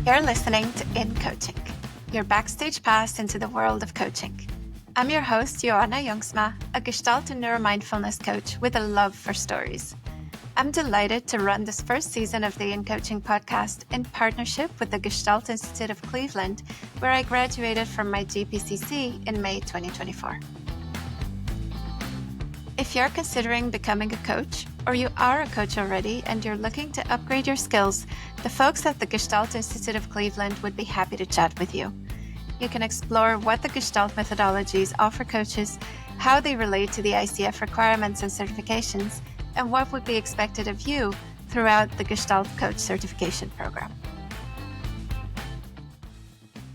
You're listening to In Coaching, your backstage pass into the world of coaching. I'm your host, Ioana Jongsma, a Gestalt and neuromindfulness coach with a love for stories. I'm delighted to run this first season of the In Coaching podcast in partnership with the Gestalt Institute of Cleveland, where I graduated from my GPCC in May 2024. If you're considering becoming a coach, or you are a coach already and you're looking to upgrade your skills, the folks at the Gestalt Institute of Cleveland would be happy to chat with you. You can explore what the Gestalt methodologies offer coaches, how they relate to the ICF requirements and certifications, and what would be expected of you throughout the Gestalt Coach Certification Program.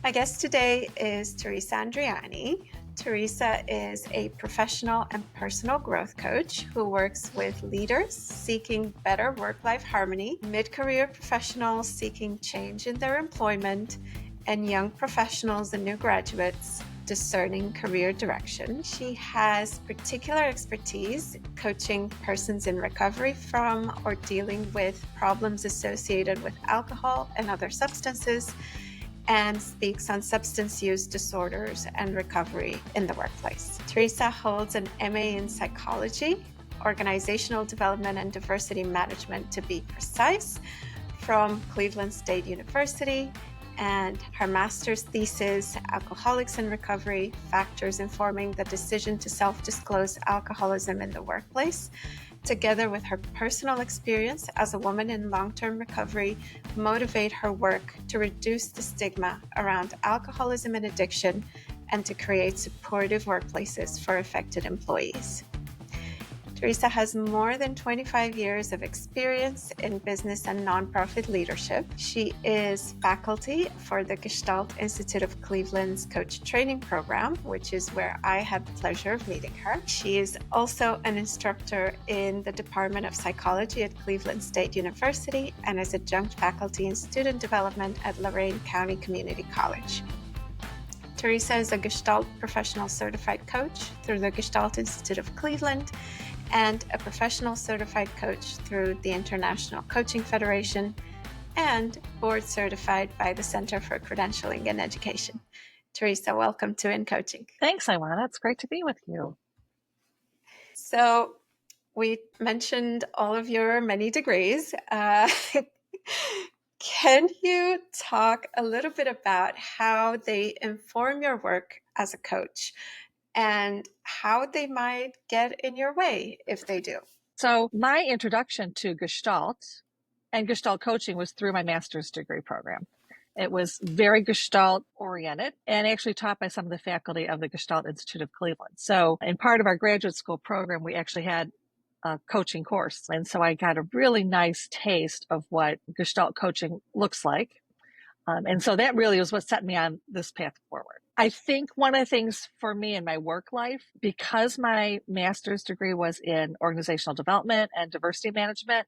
My guest today is Teresa Andreani. Teresa is a professional and personal growth coach who works with leaders seeking better work-life harmony, mid-career professionals seeking change in their employment, and young professionals and new graduates discerning career direction. She has particular expertise coaching persons in recovery from or dealing with problems associated with alcohol and other substances, and speaks on substance use disorders and recovery in the workplace. Teresa holds an MA in psychology, organizational development and diversity management to be precise, from Cleveland State University, and her master's thesis, Alcoholics in Recovery, Factors Informing the Decision to Self-Disclose Alcoholism in the Workplace, together with her personal experience as a woman in long-term recovery, motivate her work to reduce the stigma around alcoholism and addiction and to create supportive workplaces for affected employees. Teresa has more than 25 years of experience in business and nonprofit leadership. She is faculty for the Gestalt Institute of Cleveland's Coach Training Program, which is where I had the pleasure of meeting her. She is also an instructor in the Department of Psychology at Cleveland State University and is adjunct faculty in student development at Lorain County Community College. Teresa is a Gestalt professional certified coach through the Gestalt Institute of Cleveland and a professional certified coach through the International Coaching Federation and board certified by the Center for Credentialing and Education. Teresa, welcome to In Coaching. Thanks, Ioana. It's great to be with you. So we mentioned all of your many degrees. Can you talk a little bit about how they inform your work as a coach and how they might get in your way if they do? So my introduction to Gestalt and Gestalt coaching was through my master's degree program. It was very Gestalt oriented and actually taught by some of the faculty of the Gestalt Institute of Cleveland. So in part of our graduate school program, we actually had a coaching course. And so I got a really nice taste of what Gestalt coaching looks like. And so that really was what set me on this path forward. I think one of the things for me in my work life, because my master's degree was in organizational development and diversity management,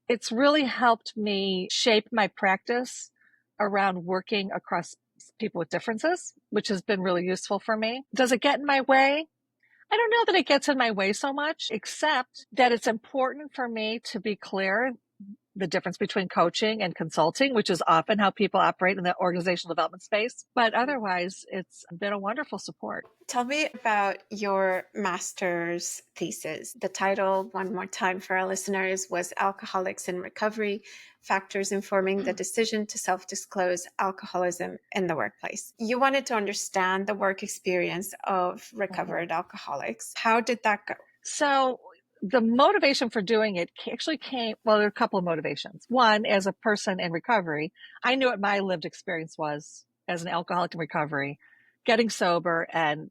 it's really helped me shape my practice around working across people with differences, which has been really useful for me. Does it get in my way? I don't know that it gets in my way so much, except that it's important for me to be clear the difference between coaching and consulting, which is often how people operate in the organizational development space. But otherwise, it's been a wonderful support. Tell me about your master's thesis. The title, one more time for our listeners, was Alcoholics in Recovery, Factors Informing the Decision to Self-Disclose Alcoholism in the Workplace. You wanted to understand the work experience of recovered alcoholics. How did that go? So the motivation for doing it actually came, well, there are a couple of motivations. One, as a person in recovery, I knew what my lived experience was as an alcoholic in recovery, getting sober, and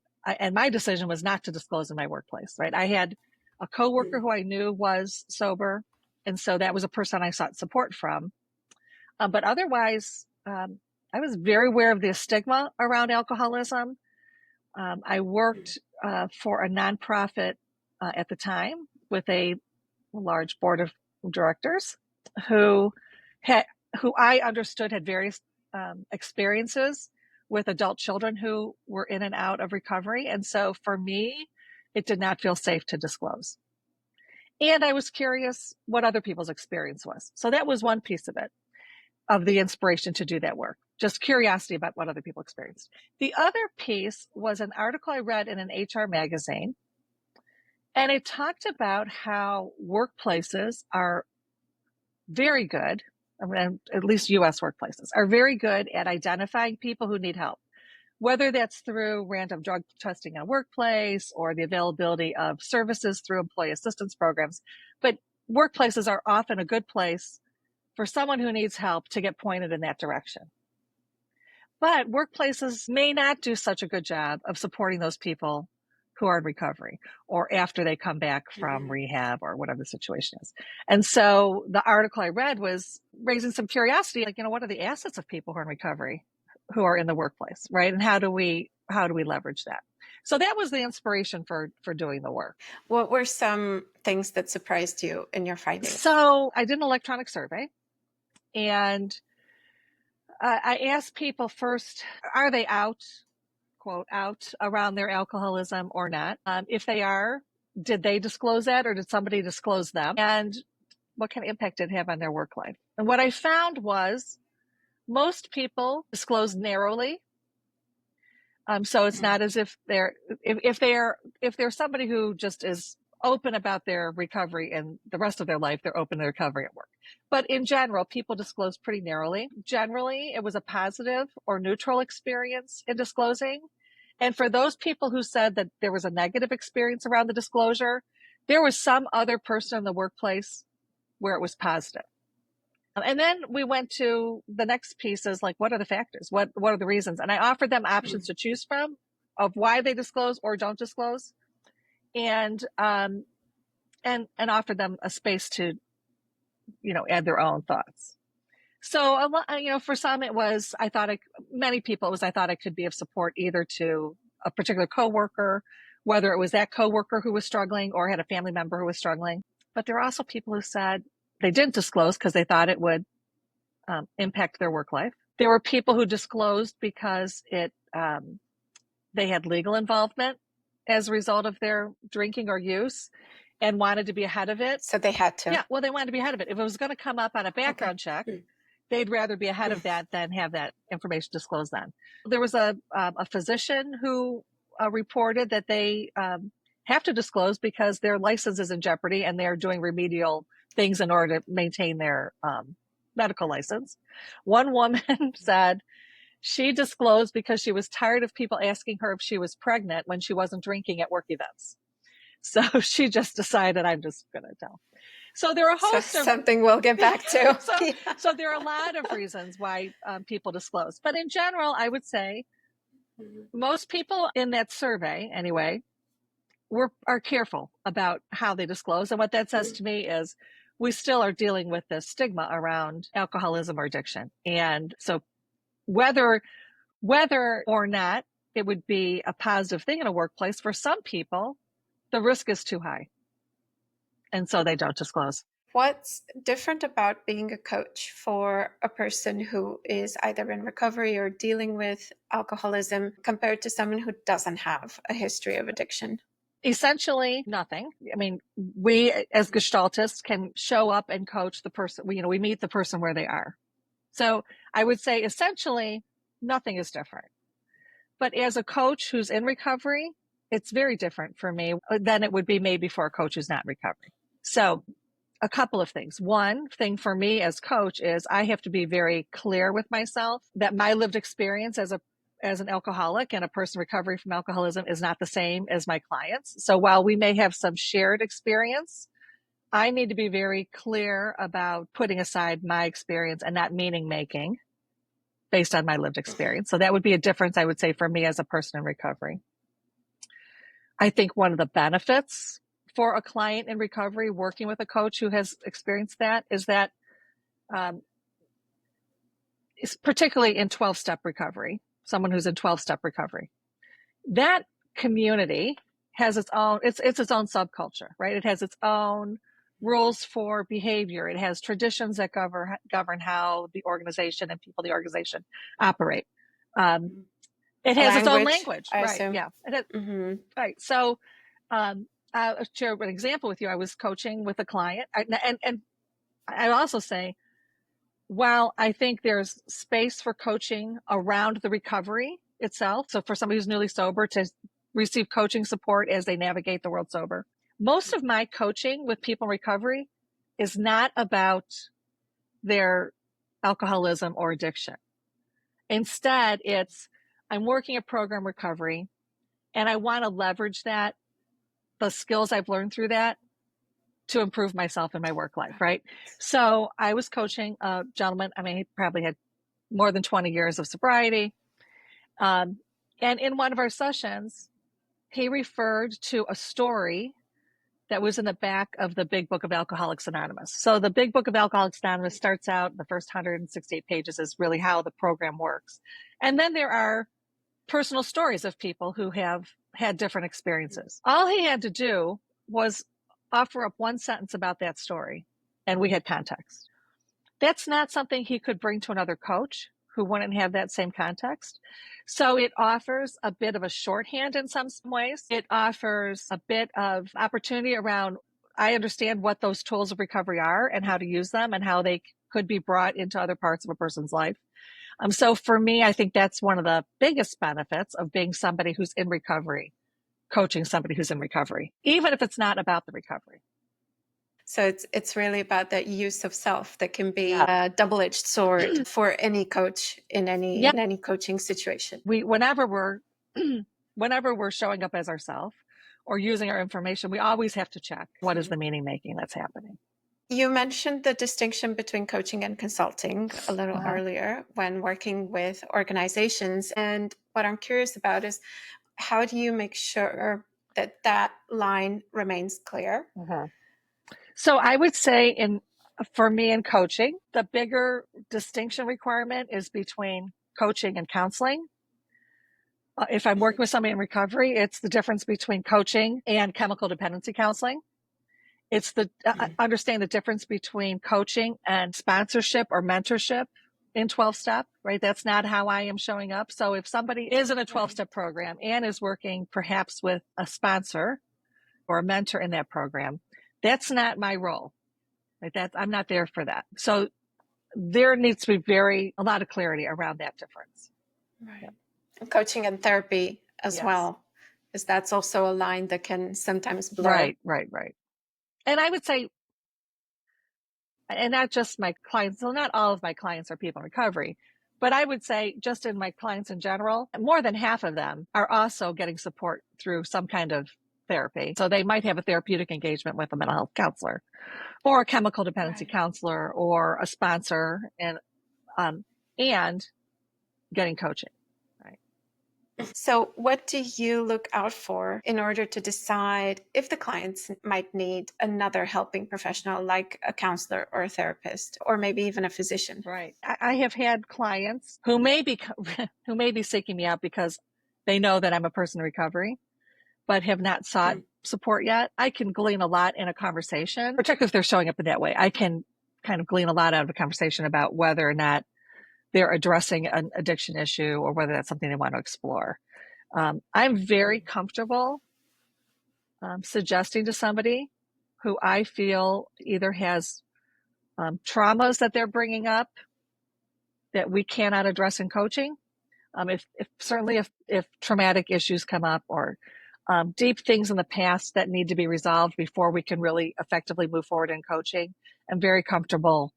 my decision was not to disclose in my workplace, right? I had a coworker who I knew was sober, and so that was a person I sought support from. But otherwise, I was very aware of the stigma around alcoholism. I worked for a nonprofit at the time with a large board of directors who I understood had various experiences with adult children who were in and out of recovery. And so for me, it did not feel safe to disclose. And I was curious what other people's experience was. So that was one piece of it. of the inspiration to do that work. Just curiosity about what other people experienced. The other piece was an article I read in an HR magazine, and it talked about how workplaces are very good, at least US workplaces, are very good at identifying people who need help, whether that's through random drug testing in a workplace or the availability of services through employee assistance programs. But workplaces are often a good place for someone who needs help to get pointed in that direction. But workplaces may not do such a good job of supporting those people who are in recovery or after they come back from rehab or whatever the situation is. And so the article I read was raising some curiosity, like, what are the assets of people who are in recovery, who are in the workplace, right? And how do we leverage that? So that was the inspiration for doing the work. What were some things that surprised you in your findings? So I did an electronic survey, and I asked people first, are they out, quote, out around their alcoholism or not? If they are, did they disclose that, or did somebody disclose them? And what kind of impact did it have on their work life? And what I found was most people disclose narrowly. So it's not as if if they're somebody who just is open about their recovery and the rest of their life, they're open to recovery at work. But in general, people disclose pretty narrowly. Generally, it was a positive or neutral experience in disclosing. And for those people who said that there was a negative experience around the disclosure, there was some other person in the workplace where it was positive. And then we went to the next piece is like, what are the factors? What are the reasons? And I offered them options to choose from of why they disclose or don't disclose, and offered them a space to, add their own thoughts. So a lot, for some it was, many people it was, I thought I could be of support either to a particular coworker, whether it was that coworker who was struggling or had a family member who was struggling. But there are also people who said they didn't disclose because they thought it would impact their work life. There were people who disclosed because they had legal involvement as a result of their drinking or use and wanted to be ahead of it. So they had to. Yeah, well, they wanted to be ahead of it. If it was going to come up on a background check, they'd rather be ahead of that than have that information disclosed then. There was a physician who reported that they have to disclose because their license is in jeopardy and they're doing remedial things in order to maintain their medical license. One woman said she disclosed because she was tired of people asking her if she was pregnant when she wasn't drinking at work events. So she just decided, I'm just going to tell. So there are a host of something we'll get back to. So there are a lot of reasons why people disclose. But in general, I would say most people in that survey, anyway, are careful about how they disclose. And what that says to me is we still are dealing with the stigma around alcoholism or addiction. And so whether or not it would be a positive thing in a workplace, for some people, the risk is too high. And so they don't disclose. What's different about being a coach for a person who is either in recovery or dealing with alcoholism compared to someone who doesn't have a history of addiction? Essentially nothing. I mean, we as Gestaltists can show up and coach the person. We meet the person where they are. So I would say essentially nothing is different. But as a coach who's in recovery, it's very different for me than it would be maybe for a coach who's not in recovery. So a couple of things. One thing for me as coach is I have to be very clear with myself that my lived experience as an alcoholic and a person recovering from alcoholism is not the same as my clients. So while we may have some shared experience, I need to be very clear about putting aside my experience and not meaning making based on my lived experience. So that would be a difference, I would say, for me as a person in recovery. I think one of the benefits for a client in recovery working with a coach who has experienced that is that particularly in 12-step recovery, someone who's in 12-step recovery, that community has its own, it's its own subculture, right? It has its own rules for behavior. It has traditions that govern how the organization and people in the organization operate. It has its own language, I right? assume. Yeah. Right. So I'll share an example with you. I was coaching with a client, and I also say while I think there's space for coaching around the recovery itself, so for somebody who's newly sober to receive coaching support as they navigate the world sober, most of my coaching with people in recovery is not about their alcoholism or addiction. Instead, it's I'm working a program recovery and I want to leverage that, the skills I've learned through that, to improve myself in my work life, right? So I was coaching a gentleman. I mean, he probably had more than 20 years of sobriety. And in one of our sessions, he referred to a story that was in the back of the Big Book of Alcoholics Anonymous. So the Big Book of Alcoholics Anonymous starts out, the first 168 pages is really how the program works. And then there are personal stories of people who have had different experiences. All he had to do was offer up one sentence about that story, and we had context. That's not something he could bring to another coach who wouldn't have that same context. So it offers a bit of a shorthand in some ways. It offers a bit of opportunity around, I understand what those tools of recovery are and how to use them and how they could be brought into other parts of a person's life. So for me, I think that's one of the biggest benefits of being somebody who's in recovery, coaching somebody who's in recovery, even if it's not about the recovery. So it's really about that use of self that can be a double-edged sword for any coach in any coaching situation. Whenever we're showing up as ourselves or using our information, we always have to check what is the meaning making that's happening. You mentioned the distinction between coaching and consulting a little earlier when working with organizations. And what I'm curious about is how do you make sure that that line remains clear? So I would say for me in coaching, the bigger distinction requirement is between coaching and counseling. If I'm working with somebody in recovery, it's the difference between coaching and chemical dependency counseling. It's the understanding the difference between coaching and sponsorship or mentorship in 12-step, right? That's not how I am showing up. So if somebody is in a 12-step program and is working perhaps with a sponsor or a mentor in that program, that's not my role. Like I'm not there for that. So there needs to be a lot of clarity around that difference. Right. Yeah. Coaching and therapy as well, because that's also a line that can sometimes blur. Right. And I would say, and not just my clients, so not all of my clients are people in recovery, but I would say just in my clients in general, more than half of them are also getting support through some kind of therapy. So they might have a therapeutic engagement with a mental health counselor or a chemical dependency counselor or a sponsor and getting coaching. So what do you look out for in order to decide if the clients might need another helping professional like a counselor or a therapist or maybe even a physician? Right. I have had clients who may be seeking me out because they know that I'm a person in recovery, but have not sought support yet. I can glean a lot in a conversation, particularly if they're showing up in that way. I can kind of glean a lot out of a conversation about whether or not they're addressing an addiction issue or whether that's something they want to explore. I'm very comfortable suggesting to somebody who I feel either has traumas that they're bringing up that we cannot address in coaching. If traumatic issues come up or deep things in the past that need to be resolved before we can really effectively move forward in coaching, I'm very comfortable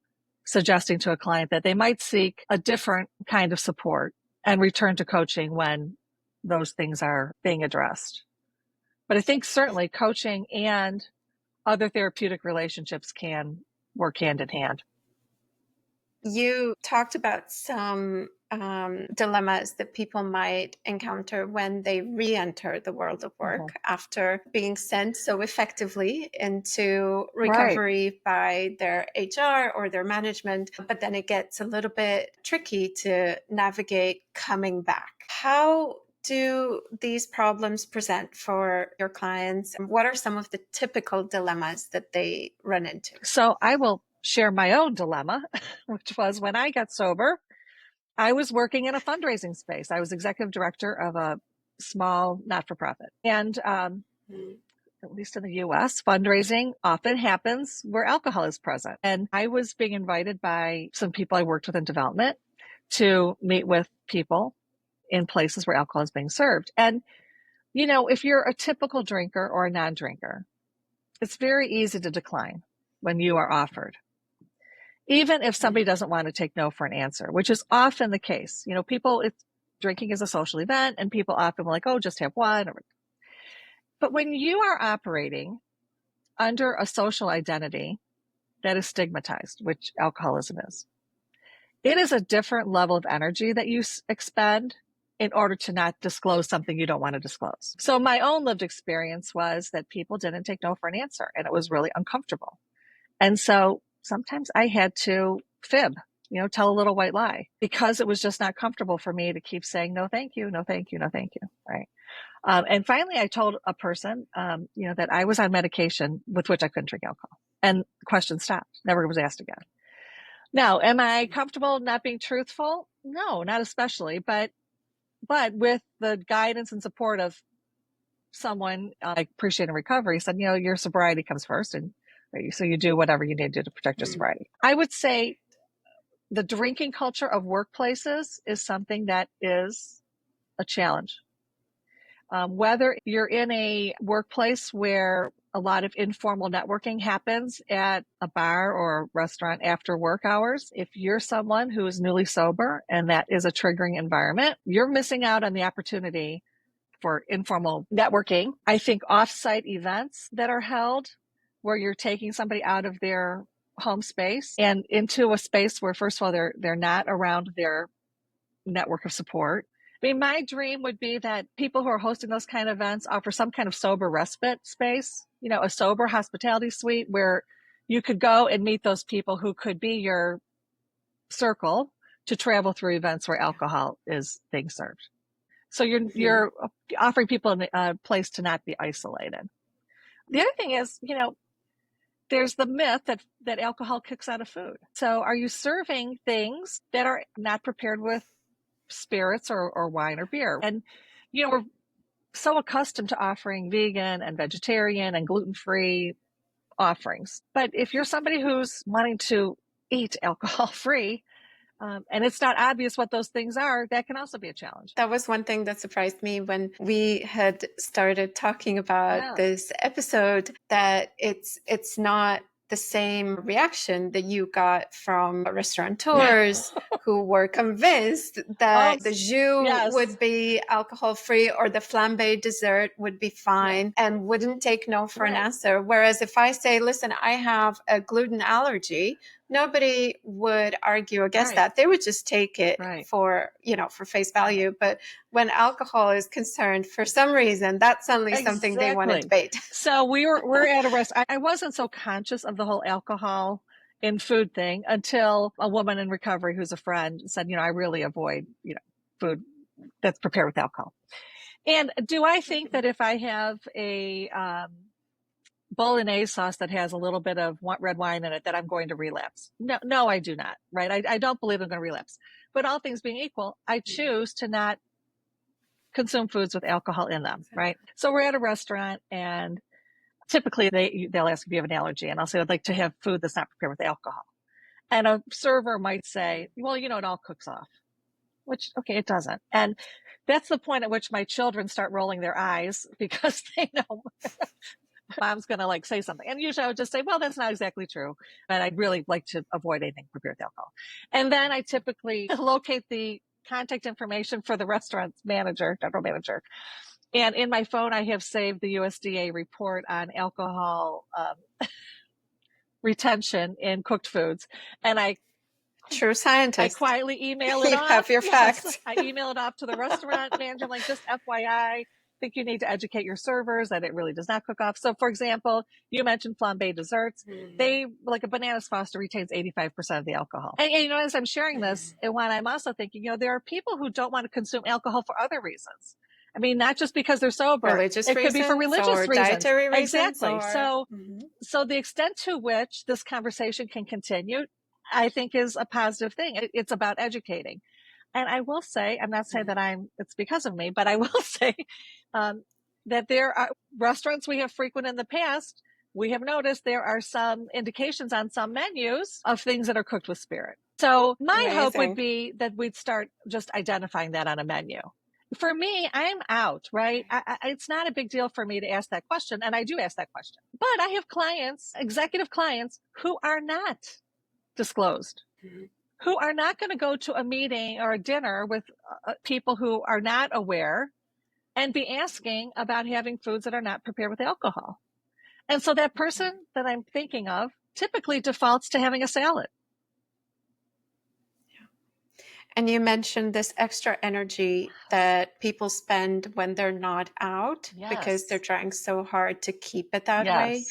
suggesting to a client that they might seek a different kind of support and return to coaching when those things are being addressed. But I think certainly coaching and other therapeutic relationships can work hand in hand. You talked about some dilemmas that people might encounter when they re-enter the world of work after being sent so effectively into recovery by their HR or their management, but then it gets a little bit tricky to navigate coming back. How do these problems present for your clients? What are some of the typical dilemmas that they run into? So I will share my own dilemma, which was when I got sober, I was working in a fundraising space. I was executive director of a small not-for-profit. And at least in the US, fundraising often happens where alcohol is present. And I was being invited by some people I worked with in development to meet with people in places where alcohol is being served. And, if you're a typical drinker or a non-drinker, it's very easy to decline when you are offered. Even if somebody doesn't want to take no for an answer, which is often the case. Drinking is a social event and people often will like, oh, just have one. But when you are operating under a social identity that is stigmatized, which alcoholism is, it is a different level of energy that you expend in order to not disclose something you don't want to disclose. So my own lived experience was that people didn't take no for an answer, and it was really uncomfortable. And so sometimes I had to fib, tell a little white lie, because it was just not comfortable for me to keep saying, no, thank you, no, thank you, no, thank you, right? And finally, I told a person, that I was on medication with which I couldn't drink alcohol. And the question stopped, never was asked again. Now, am I comfortable not being truthful? No, not especially, but with the guidance and support of someone I appreciate in recovery said, your sobriety comes first, and so you do whatever you need to do to protect your sobriety. I would say the drinking culture of workplaces is something that is a challenge. Whether you're in a workplace where a lot of informal networking happens at a bar or a restaurant after work hours, if you're someone who is newly sober and that is a triggering environment, you're missing out on the opportunity for informal networking. I think off-site events that are held where you're taking somebody out of their home space and into a space where, first of all, they're not around their network of support. I mean, my dream would be that people who are hosting those kind of events offer some kind of sober respite space, a sober hospitality suite where you could go and meet those people who could be your circle to travel through events where alcohol is being served. So you're offering people a place to not be isolated. The other thing is, there's the myth that alcohol kicks out of food. So are you serving things that are not prepared with spirits or wine or beer? And, we're so accustomed to offering vegan and vegetarian and gluten-free offerings. But if you're somebody who's wanting to eat alcohol-free, and it's not obvious what those things are, that can also be a challenge. That was one thing that surprised me when we had started talking about this episode, that it's not the same reaction that you got from restaurateurs who were convinced that the jus would be alcohol-free or the flambe dessert would be fine and wouldn't take no for an answer. Whereas if I say, listen, I have a gluten allergy, nobody would argue against that. They would just take it for face value. But when alcohol is concerned, for some reason, that's suddenly something they want to debate. So we're at a rest. I wasn't so conscious of the whole alcohol in food thing until a woman in recovery who's a friend said, I really avoid, food that's prepared with alcohol. And do I think that if I have a bolognese sauce that has a little bit of red wine in it that I'm going to relapse? No, I do not, right? I don't believe I'm going to relapse. But all things being equal, I choose to not consume foods with alcohol in them, right? So we're at a restaurant and typically they'll ask if you have an allergy, and I'll say, I'd like to have food that's not prepared with alcohol. And a server might say, well, it all cooks off, which, okay, it doesn't. And that's the point at which my children start rolling their eyes because they know mom's going to say something. And usually I would just say, well, that's not exactly true. And I'd really like to avoid anything prepared with alcohol. And then I typically locate the contact information for the restaurant's general manager. And in my phone, I have saved the USDA report on alcohol retention in cooked foods. And True scientist. I quietly email it off. You have your facts. I email it off to the restaurant manager, just FYI, think you need to educate your servers that it really does not cook off. So, for example, you mentioned flambe desserts. They, like a bananas foster, retains 85% of the alcohol. And as I'm sharing this, and when I'm also thinking, there are people who don't want to consume alcohol for other reasons. I mean, not just because they're sober. Religious reasons, could be for religious or reasons. Dietary reasons. Exactly. So the extent to which this conversation can continue, I think, is a positive thing. It's about educating. And I will say, I'm not saying that it's because of me, but I will say, that there are restaurants we have frequented in the past. We have noticed there are some indications on some menus of things that are cooked with spirit. So my hope would be that we'd start just identifying that on a menu. For me, I'm out, right? It's not a big deal for me to ask that question, and I do ask that question. But I have clients, executive clients, who are not disclosed, who are not going to go to a meeting or a dinner with people who are not aware and be asking about having foods that are not prepared with alcohol. And so that person that I'm thinking of typically defaults to having a salad. And you mentioned this extra energy that people spend when they're not out because they're trying so hard to keep it that way.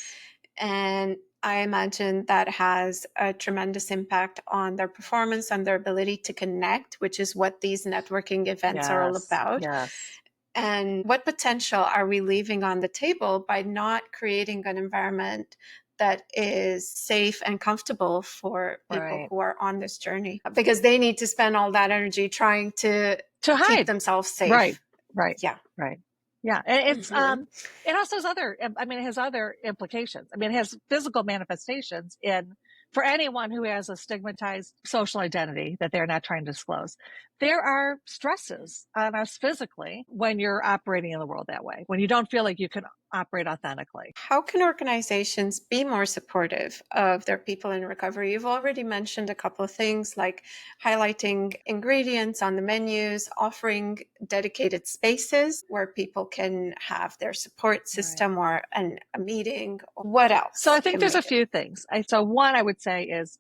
And I imagine that has a tremendous impact on their performance and their ability to connect, which is what these networking events are all about. And what potential are we leaving on the table by not creating an environment that is safe and comfortable for people who are on this journey? Because they need to spend all that energy trying to keep themselves safe. Yeah. And it's, it also has it has other implications. It has physical manifestations for anyone who has a stigmatized social identity that they're not trying to disclose. There are stresses on us physically when you're operating in the world that way, when you don't feel like you can operate authentically. How can organizations be more supportive of their people in recovery? You've already mentioned a couple of things like highlighting ingredients on the menus, offering dedicated spaces where people can have their support system or a meeting. What else? So I think there's a few things. So one I would say is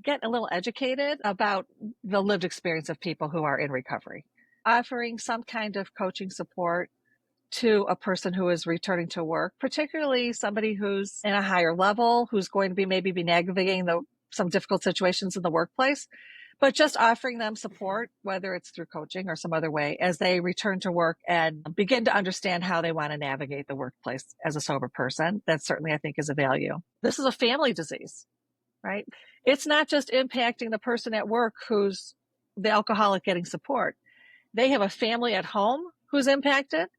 get a little educated about the lived experience of people who are in recovery. Offering some kind of coaching support to a person who is returning to work, particularly somebody who's in a higher level, who's going to be navigating some difficult situations in the workplace, but just offering them support, whether it's through coaching or some other way, as they return to work and begin to understand how they want to navigate the workplace as a sober person. That certainly, I think, is a value. This is a family disease, right? It's not just impacting the person at work who's the alcoholic getting support. They have a family at home who's impacted.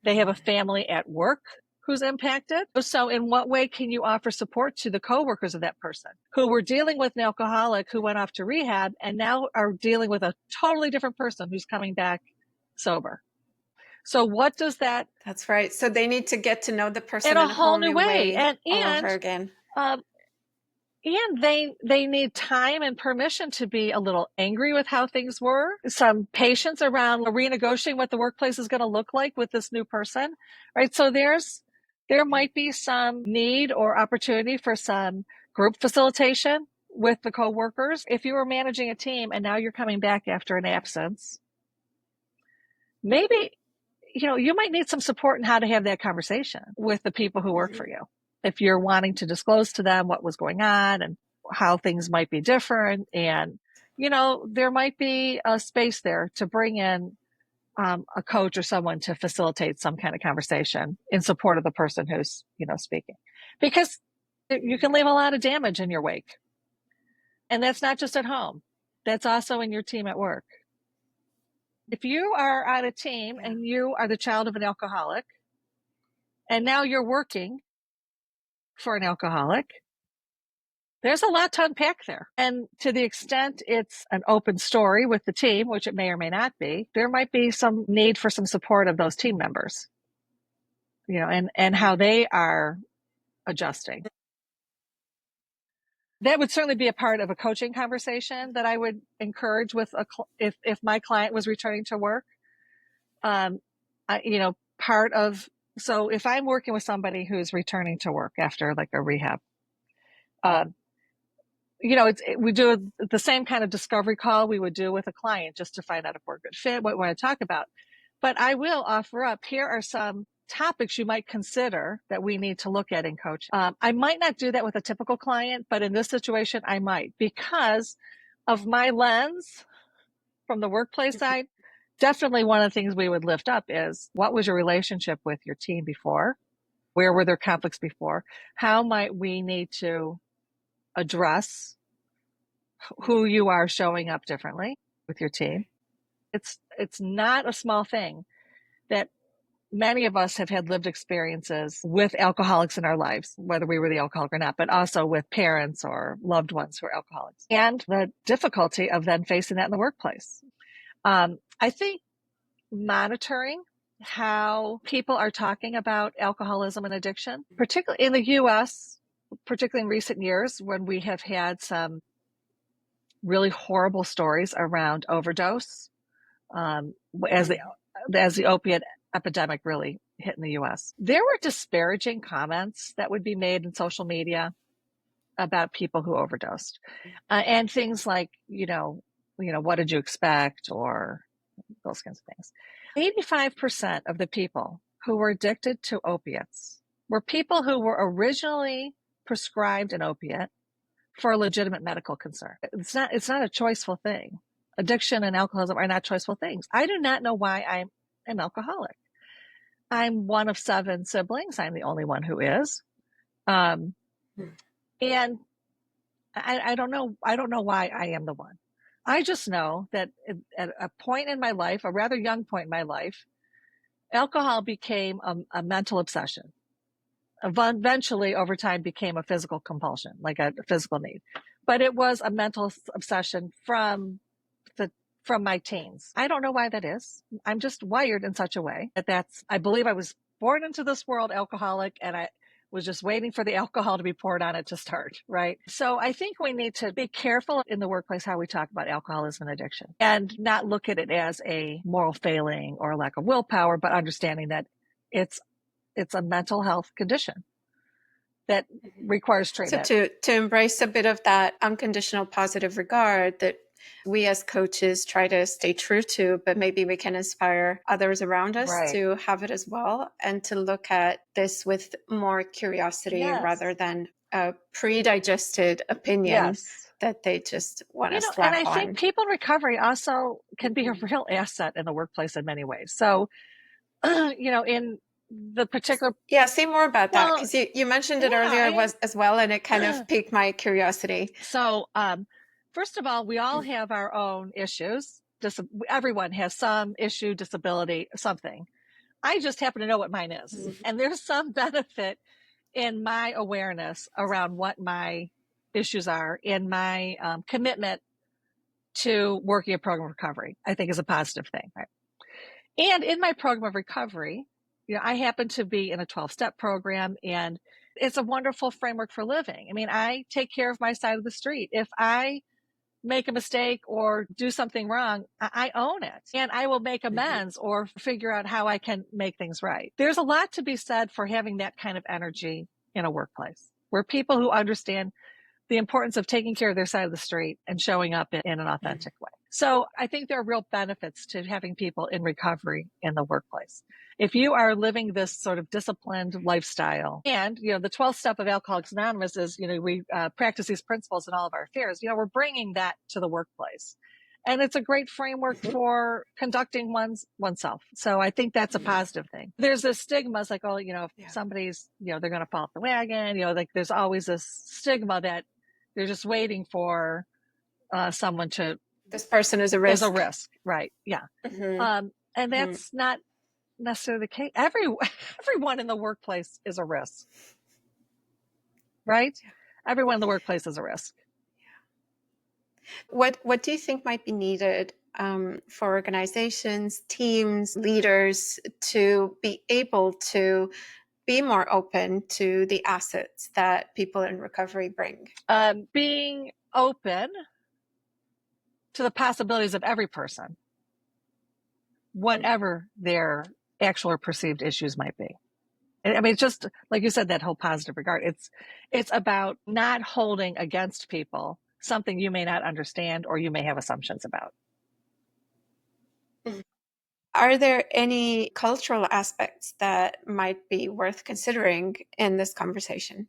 They have a family at work who's impacted. So in what way can you offer support to the coworkers of that person who were dealing with an alcoholic who went off to rehab and now are dealing with a totally different person who's coming back sober? So what does that... That's right. So they need to get to know the person in a whole new way all over again. And they need time and permission to be a little angry with how things were, some patience around renegotiating what the workplace is going to look like with this new person, right? So there might be some need or opportunity for some group facilitation with the coworkers. If you were managing a team and now you're coming back after an absence, maybe, you might need some support in how to have that conversation with the people who work for you. If you're wanting to disclose to them what was going on and how things might be different. And, there might be a space there to bring in a coach or someone to facilitate some kind of conversation in support of the person who's, speaking. Because you can leave a lot of damage in your wake. And that's not just at home. That's also in your team at work. If you are on a team and you are the child of an alcoholic, and now you're working for an alcoholic, there's a lot to unpack there. And to the extent it's an open story with the team, which it may or may not be, there might be some need for some support of those team members, and how they are adjusting. That would certainly be a part of a coaching conversation that I would encourage with if my client was returning to work. So if I'm working with somebody who's returning to work after like a rehab, we do the same kind of discovery call we would do with a client just to find out if we're a good fit, what we want to talk about. But I will offer up, here are some topics you might consider that we need to look at in coaching. I might not do that with a typical client, but in this situation, I might, because of my lens from the workplace side. Definitely one of the things we would lift up is, what was your relationship with your team before? Where were there conflicts before? How might we need to address who you are showing up differently with your team? It's not a small thing that many of us have had lived experiences with alcoholics in our lives, whether we were the alcoholic or not, but also with parents or loved ones who are alcoholics, and the difficulty of then facing that in the workplace. I think monitoring how people are talking about alcoholism and addiction, particularly in the US, particularly in recent years when we have had some really horrible stories around overdose, as the opiate epidemic really hit in the US. There were disparaging comments that would be made in social media about people who overdosed, and things like, what did you expect, or those kinds of things. 85% of the people who were addicted to opiates were people who were originally prescribed an opiate for a legitimate medical concern. It's not a choiceful thing. Addiction and alcoholism are not choiceful things. I do not know why I'm an alcoholic. I'm one of 7 siblings. I'm the only one who is. And I don't know why I am the one. I just know that at a point in my life, a rather young point in my life, alcohol became a mental obsession. Eventually, over time, became a physical compulsion, like a physical need. But it was a mental obsession from my teens. I don't know why that is. I'm just wired in such a way I believe I was born into this world alcoholic, and I was just waiting for the alcohol to be poured on it to start, right? So I think we need to be careful in the workplace how we talk about alcoholism and addiction, and not look at it as a moral failing or a lack of willpower, but understanding that it's a mental health condition that requires treatment. So to embrace a bit of that unconditional positive regard that we as coaches try to stay true to, but maybe we can inspire others around us to have it as well, and to look at this with more curiosity rather than a pre-digested opinion that they just want to slap on. And I think people in recovery also can be a real asset in the workplace in many ways. So, in the particular... say more about that, because you mentioned it earlier as well, and it kind of piqued my curiosity. So, first of all, we all have our own issues. Everyone has some issue, disability, something. I just happen to know what mine is. And there's some benefit in my awareness around what my issues are, in my commitment to working a program of recovery, I think is a positive thing. Right? And in my program of recovery, I happen to be in a 12-step program, and it's a wonderful framework for living. I mean, I take care of my side of the street. If I make a mistake or do something wrong, I own it, and I will make amends or figure out how I can make things right. There's a lot to be said for having that kind of energy in a workplace where people who understand the importance of taking care of their side of the street and showing up in an authentic way. So I think there are real benefits to having people in recovery in the workplace. If you are living this sort of disciplined lifestyle, and, the 12th step of Alcoholics Anonymous is, we practice these principles in all of our affairs, we're bringing that to the workplace. And it's a great framework for conducting oneself. So I think that's a positive thing. There's a stigma, it's like, if somebody's, they're going to fall off the wagon, like there's always this stigma that they're just waiting for someone to... This person is a risk. Is a risk, right? Yeah. And that's not necessarily the case. Everyone in the workplace is a risk, right? Everyone in the workplace is a risk. What do you think might be needed for organizations, teams, leaders to be able to be more open to the assets that people in recovery bring? Being open to the possibilities of every person, whatever their actual or perceived issues might be. I mean, it's just like you said, that whole positive regard. It's about not holding against people something you may not understand or you may have assumptions about. Are there any cultural aspects that might be worth considering in this conversation?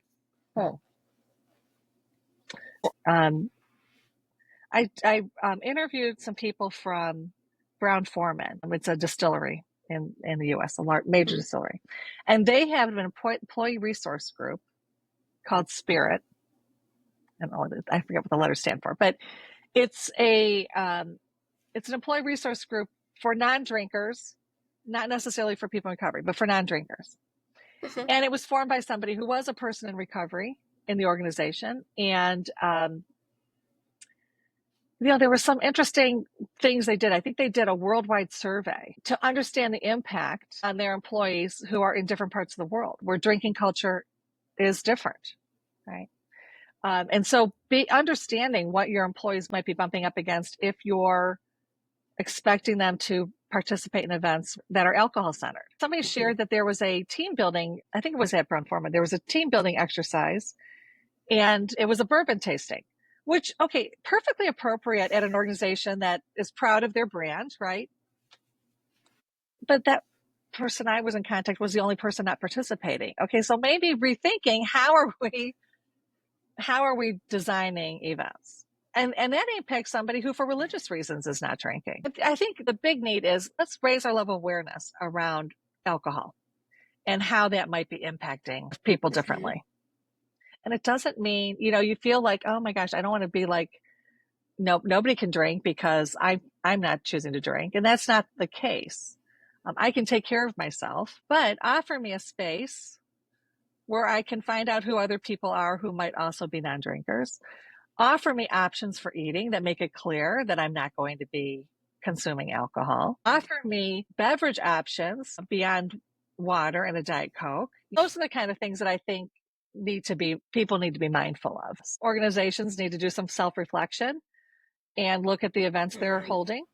I interviewed some people from Brown-Forman. It's a distillery in the U.S., a major distillery. And they have an employee resource group called Spirit. I forget what the letters stand for, but it's an employee resource group for non-drinkers not necessarily for people in recovery, but for non-drinkers. Mm-hmm. And it was formed by somebody who was a person in recovery in the organization. And, there were some interesting things they did. I think they did a worldwide survey to understand the impact on their employees who are in different parts of the world where drinking culture is different, right? And so understanding what your employees might be bumping up against if you're expecting them to participate in events that are alcohol centered. Somebody shared that there was a team building, I think it was at Brown Forman, there was a team building exercise, and it was a bourbon tasting, which, okay, perfectly appropriate at an organization that is proud of their brand, right? But that person I was in contact was the only person not participating. Okay, so maybe rethinking how are we designing events? And that impacts somebody who, for religious reasons, is not drinking. I think the big need is let's raise our level of awareness around alcohol and how that might be impacting people differently. And it doesn't mean, you feel like, oh my gosh, I don't want to be like, nope, nobody can drink because I'm not choosing to drink. And that's not the case. I can take care of myself, but offer me a space where I can find out who other people are who might also be non-drinkers. Offer me options for eating that make it clear that I'm not going to be consuming alcohol. Offer me beverage options beyond water and a Diet Coke. Those are the kind of things that I think people need to be mindful of. Organizations need to do some self-reflection and look at the events they're holding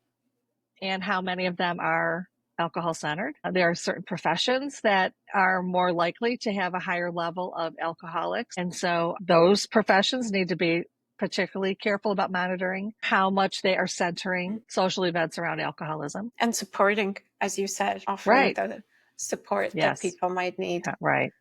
and how many of them are alcohol centered. There are certain professions that are more likely to have a higher level of alcoholics. And so those professions need to be particularly careful about monitoring how much they are centering social events around alcoholism. And supporting, as you said, offering the support that people might need. Right.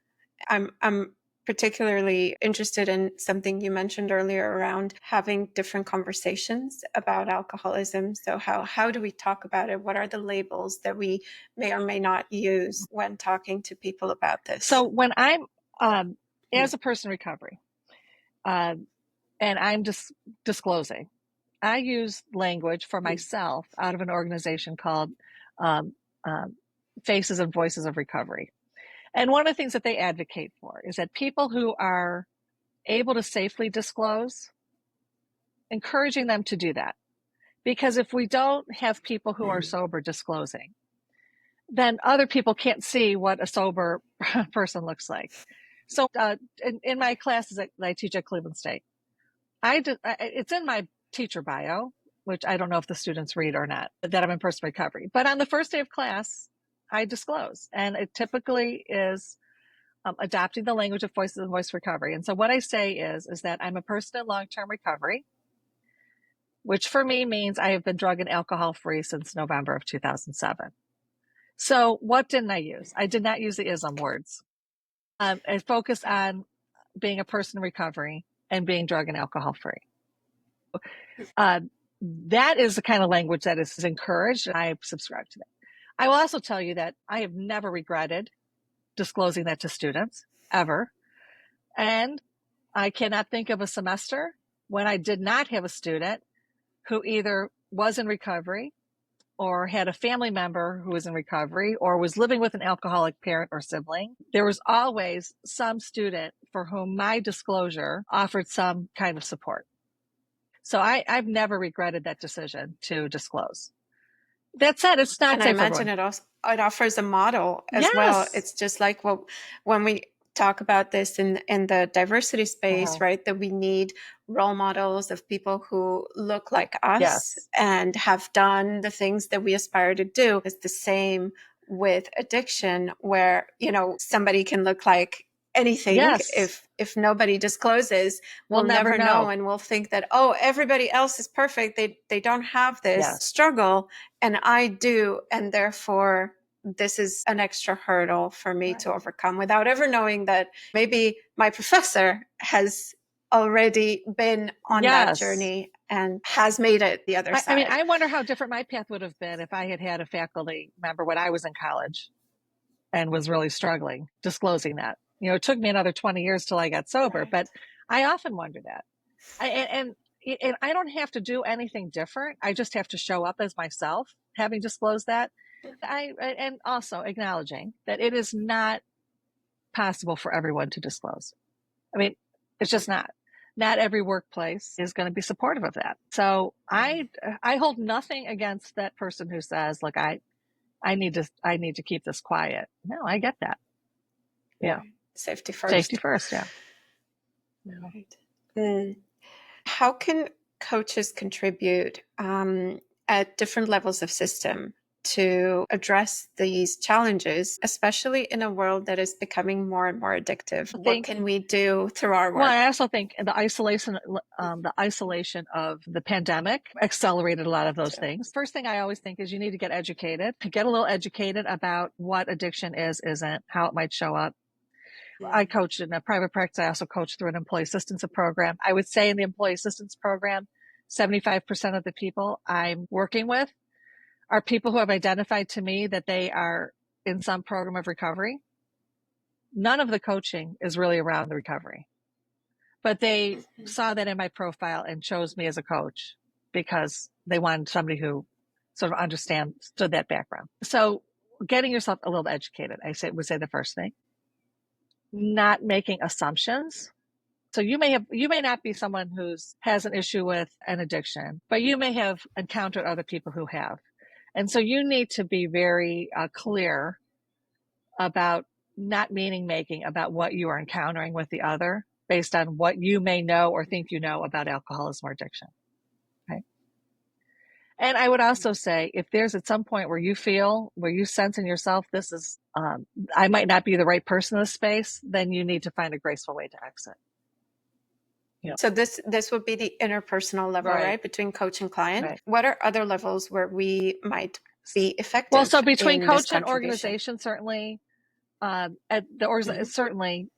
I'm particularly interested in something you mentioned earlier around having different conversations about alcoholism. So how do we talk about it? What are the labels that we may or may not use when talking to people about this? So when I'm, as a person in recovery, and I'm just disclosing, I use language for myself out of an organization called Faces and Voices of Recovery. And one of the things that they advocate for is that people who are able to safely disclose, encouraging them to do that. Because if we don't have people who are sober disclosing, then other people can't see what a sober person looks like. So in my classes that I teach at Cleveland State, it's in my teacher bio, which I don't know if the students read or not, that I'm in personal recovery. But on the first day of class, I disclose. And it typically is adopting the language of Voices and Voice Recovery. And so what I say is that I'm a person in long-term recovery, which for me means I have been drug and alcohol free since November of 2007. So what didn't I use? I did not use the ism words. I focused on being a person in recovery and being drug and alcohol free. That is the kind of language that is encouraged, and I subscribe to that. I will also tell you that I have never regretted disclosing that to students, ever. And I cannot think of a semester when I did not have a student who either was in recovery or had a family member who was in recovery or was living with an alcoholic parent or sibling. There was always some student for whom my disclosure offered some kind of support. So I've never regretted that decision to disclose. That said, it's not safe for everyone. And I imagine it offers a model as well. It's just like when we talk about this in the diversity space, right? That we need role models of people who look like us and have done the things that we aspire to do. It's the same with addiction, where, somebody can look like anything. If nobody discloses, we'll never know, and we'll think that, oh, everybody else is perfect. They don't have this struggle, and I do, and therefore this is an extra hurdle for me to overcome, without ever knowing that maybe my professor has already been on that journey and has made it the other side. I mean, I wonder how different my path would have been if I had a faculty member when I was in college and was really struggling disclosing that. It took me another 20 years till I got sober, but I often wonder that. And I don't have to do anything different. I just have to show up as myself, having disclosed that. And also acknowledging that it is not possible for everyone to disclose. I mean, it's just not. Not every workplace is going to be supportive of that. So I hold nothing against that person who says, "Look, I need to keep this quiet." No, I get that. Yeah, Safety first. Safety first. Yeah. Right. How can coaches contribute at different levels of system to address these challenges, especially in a world that is becoming more and more addictive? What can we do through our work? Well, I also think the isolation of the pandemic accelerated a lot of those things. First thing I always think is you need to get educated, get a little educated about what addiction is, isn't, how it might show up. I coached in a private practice. I also coached through an employee assistance program. I would say in the employee assistance program, 75% of the people I'm working with are people who have identified to me that they are in some program of recovery. None of the coaching is really around the recovery, but they saw that in my profile and chose me as a coach because they wanted somebody who sort of understood that background. So getting yourself a little educated, would say the first thing. Not making assumptions. So you may not be someone who has an issue with an addiction, but you may have encountered other people who have. And so you need to be very clear about not meaning making about what you are encountering with the other based on what you may know or think you know about alcoholism or addiction. Okay. And I would also say, if there's at some point where you sense in yourself, this is, I might not be the right person in this space, then you need to find a graceful way to exit. Yeah. So this would be the interpersonal level, right? Between coach and client. Right. What are other levels where we might be effective? Well, so between coach and organization, certainly, certainly,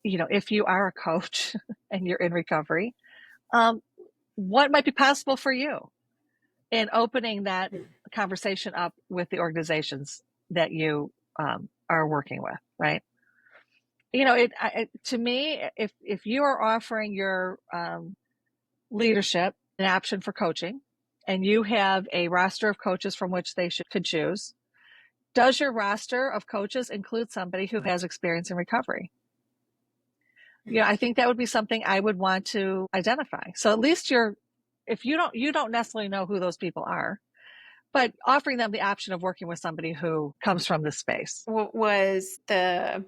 if you are a coach and you're in recovery, what might be possible for you in opening that conversation up with the organizations that you are working with, right? To me, if you are offering your leadership an option for coaching, and you have a roster of coaches from which they could choose, does your roster of coaches include somebody who has experience in recovery? I think that would be something I would want to identify. So at least if you don't necessarily know who those people are, but offering them the option of working with somebody who comes from this space. What was the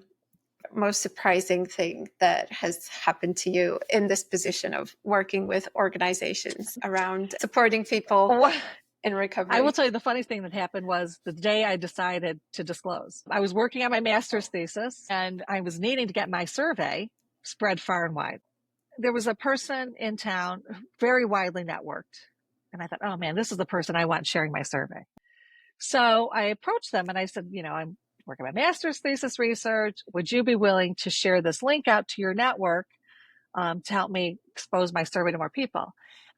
most surprising thing that has happened to you in this position of working with organizations around supporting people in recovery? I will tell you the funny thing that happened was the day I decided to disclose. I was working on my master's thesis and I was needing to get my survey spread far and wide. There was a person in town, very widely networked. And I thought, oh man, this is the person I want sharing my survey. So I approached them and I said, I'm working my master's thesis research. Would you be willing to share this link out to your network to help me expose my survey to more people?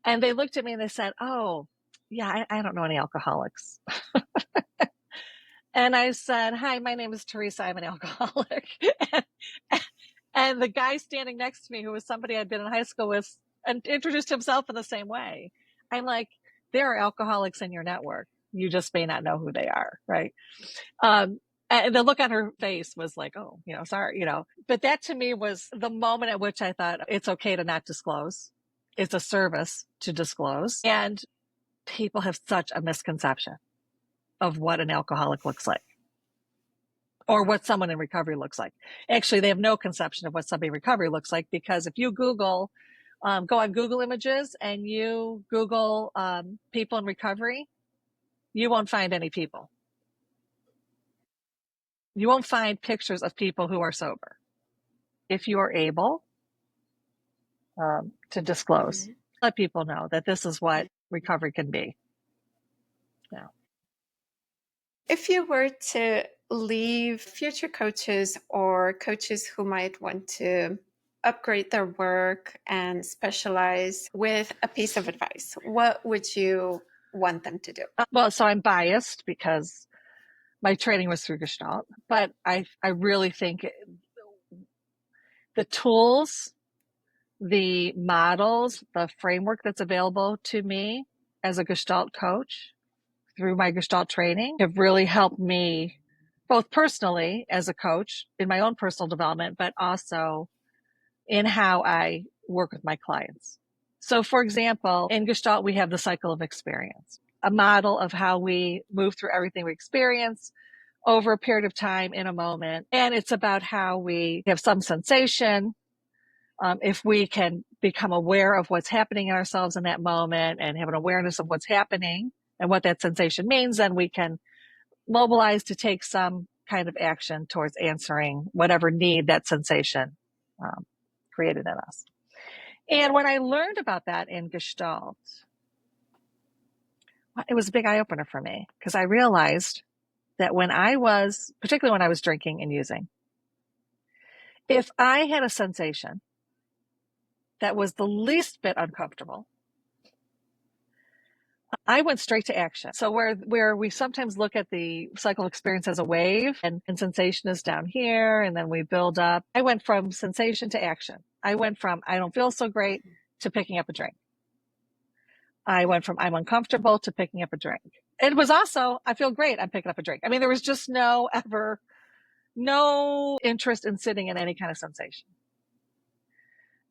And they looked at me and they said, oh, yeah, I don't know any alcoholics. And I said, hi, my name is Teresa. I'm an alcoholic. And the guy standing next to me, who was somebody I'd been in high school with, and introduced himself in the same way. I'm like, there are alcoholics in your network. You just may not know who they are, right? And the look on her face was like, oh, sorry, But that to me was the moment at which I thought it's okay to not disclose. It's a service to disclose. And people have such a misconception of what an alcoholic looks like, or what someone in recovery looks like. Actually, they have no conception of what somebody in recovery looks like, because if you Google, go on Google Images and you Google people in recovery, you won't find any people. You won't find pictures of people who are sober. If you are able to disclose, let people know that this is what recovery can be. Yeah. If you were to leave future coaches or coaches who might want to upgrade their work and specialize with a piece of advice, what would you want them to do? Well, so I'm biased because my training was through Gestalt, but I really think the tools, the models, the framework that's available to me as a Gestalt coach through my Gestalt training have really helped me both personally as a coach in my own personal development, but also in how I work with my clients. So for example, in Gestalt, we have the cycle of experience, a model of how we move through everything we experience over a period of time in a moment. And it's about how we have some sensation. If we can become aware of what's happening in ourselves in that moment and have an awareness of what's happening and what that sensation means, then we can mobilize to take some kind of action towards answering whatever need that sensation created in us. And when I learned about that in Gestalt, it was a big eye-opener for me because I realized that particularly when I was drinking and using, if I had a sensation that was the least bit uncomfortable, I went straight to action. So where we sometimes look at the cycle of experience as a wave and sensation is down here and then we build up, I went from sensation to action. I went from I don't feel so great to picking up a drink. I went from I'm uncomfortable to picking up a drink. It was also, I feel great, I'm picking up a drink. I mean, there was just no interest in sitting in any kind of sensation.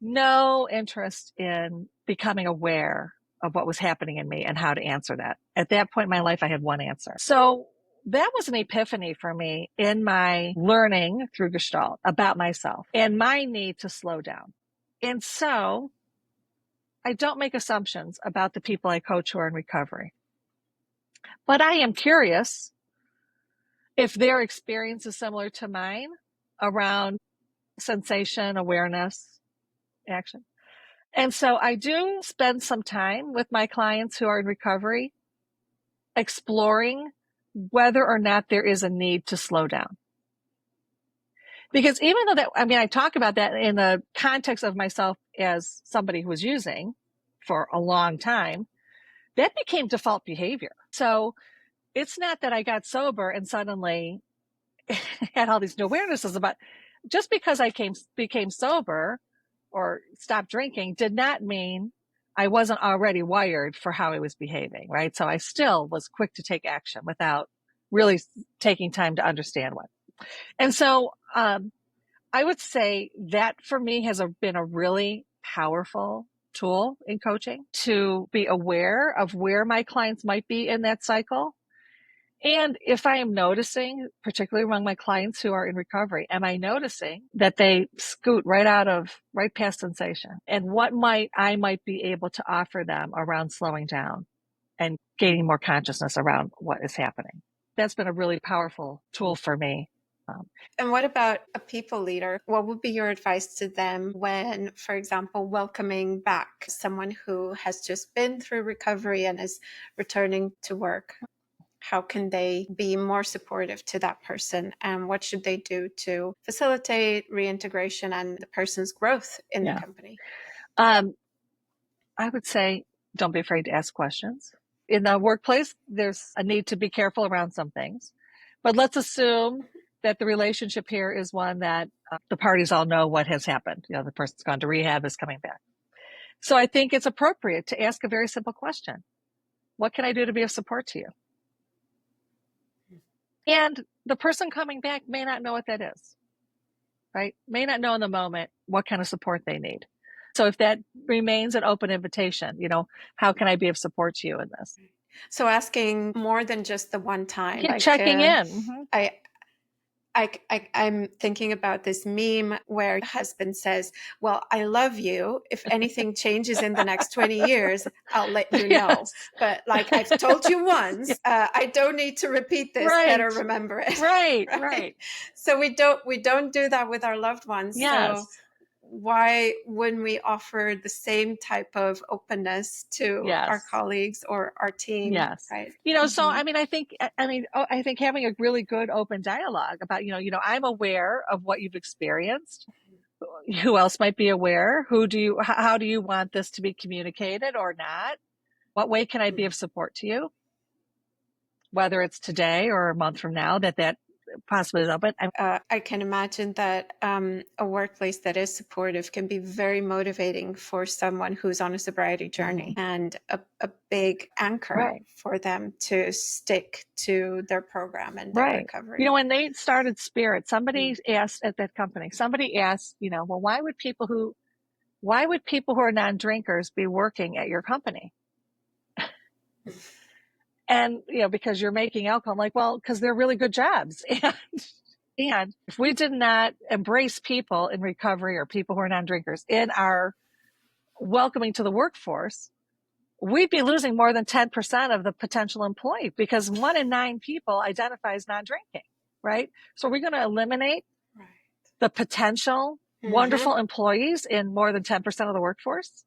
No interest in becoming aware of what was happening in me and how to answer that. At that point in my life, I had one answer. So that was an epiphany for me in my learning through Gestalt about myself and my need to slow down. And so I don't make assumptions about the people I coach who are in recovery. But I am curious if their experience is similar to mine around sensation, awareness, action. And so I do spend some time with my clients who are in recovery exploring whether or not there is a need to slow down. Because even though I talk about that in the context of myself as somebody who was using for a long time, that became default behavior. So it's not that I got sober and suddenly had all these new awarenesses about, just because I became sober or stopped drinking did not mean I wasn't already wired for how I was behaving, right? So I still was quick to take action without really taking time to understand what. And so I would say that for me has been a really powerful tool in coaching to be aware of where my clients might be in that cycle. And if I am noticing, particularly among my clients who are in recovery, am I noticing that they scoot right past sensation? And what I might be able to offer them around slowing down and gaining more consciousness around what is happening? That's been a really powerful tool for me. And what about a people leader? What would be your advice to them when, for example, welcoming back someone who has just been through recovery and is returning to work? How can they be more supportive to that person? And what should they do to facilitate reintegration and the person's growth in the company? I would say, don't be afraid to ask questions. In the workplace, there's a need to be careful around some things. But let's assume that the relationship here is one that the parties all know what has happened. The person's gone to rehab, is coming back. So I think it's appropriate to ask a very simple question. What can I do to be of support to you? And the person coming back may not know what that is, right? May not know in the moment what kind of support they need. So if that remains an open invitation, how can I be of support to you in this? So asking more than just the one time. Yeah, checking in. Mm-hmm. I'm thinking about this meme where the husband says, well, I love you. If anything changes in the next 20 years, I'll let you know. But I've told you once, I don't need to repeat this. Right. Better remember it. Right. So we don't do that with our loved ones. Yes. So why wouldn't we offer the same type of openness to our colleagues or our team? Yes. Right. So I think having a really good open dialogue about, I'm aware of what you've experienced. Who else might be aware? How do you want this to be communicated or not? What way can I be of support to you? Whether it's today or a month from now, that possibly though, but I can imagine that a workplace that is supportive can be very motivating for someone who's on a sobriety journey, and a big anchor for them to stick to their program and their recovery. You know, when they started Spirit, somebody asked at that company, you know, well, why would people who are non-drinkers be working at your company? And, you know, because you're making alcohol. I'm like, well, because they're really good jobs. And if we did not embrace people in recovery or people who are non-drinkers in our welcoming to the workforce, we'd be losing more than 10% of the potential employee, because 1 in 9 people identify as non-drinking, right? So are we going to eliminate the potential wonderful employees in more than 10% of the workforce?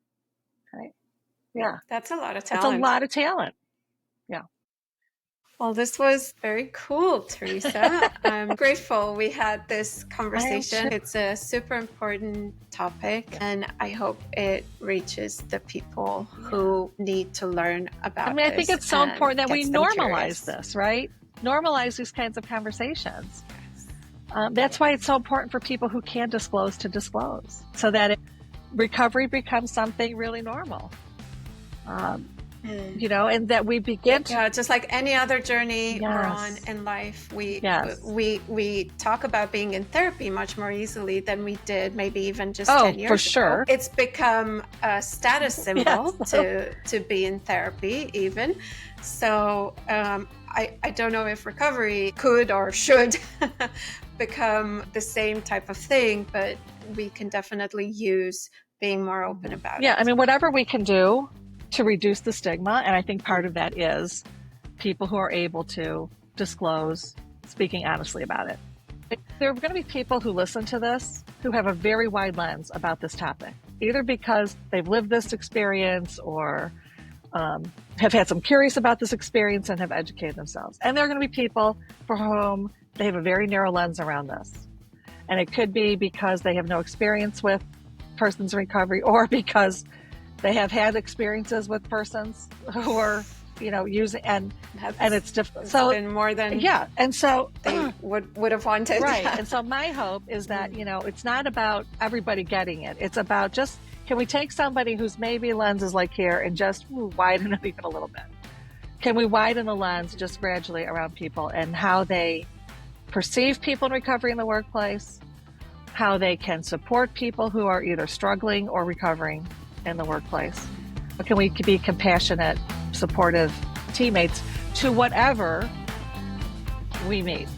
Right? Yeah. That's a lot of talent. That's a lot of talent. Yeah. Well, this was very cool, Teresa. I'm grateful we had this conversation. It's a super important topic, and I hope it reaches the people who need to learn about it. I mean, I think it's so important that we normalize this, right? Normalize these kinds of conversations. That's why it's so important for people who can disclose to disclose, so that recovery becomes something really normal. You know, and that we begin to, just like any other journey we're on in life, we talk about being in therapy much more easily than we did maybe even just 10 years for sure ago. It's become a status symbol to be in therapy even. So I don't know if recovery could or should become the same type of thing, but we can definitely use being more open about it. Yeah, I mean, whatever we can do to reduce the stigma, and I think part of that is people who are able to disclose, speaking honestly about it. There are going to be people who listen to this who have a very wide lens about this topic, either because they've lived this experience or have had some curious about this experience and have educated themselves. And there are going to be people for whom they have a very narrow lens around this. And it could be because they have no experience with persons in recovery, or because they have had experiences with persons who are, you know, using, and it's different. So been more than and so they would have wanted. And so my hope is that, you know, it's not about everybody getting it. It's about just, can we take somebody whose maybe lens is like here and just widen it even a little bit? Can we widen the lens just gradually around people and how they perceive people in recovery in the workplace, how they can support people who are either struggling or recovering in the workplace? Can we be compassionate, supportive teammates to whatever we meet?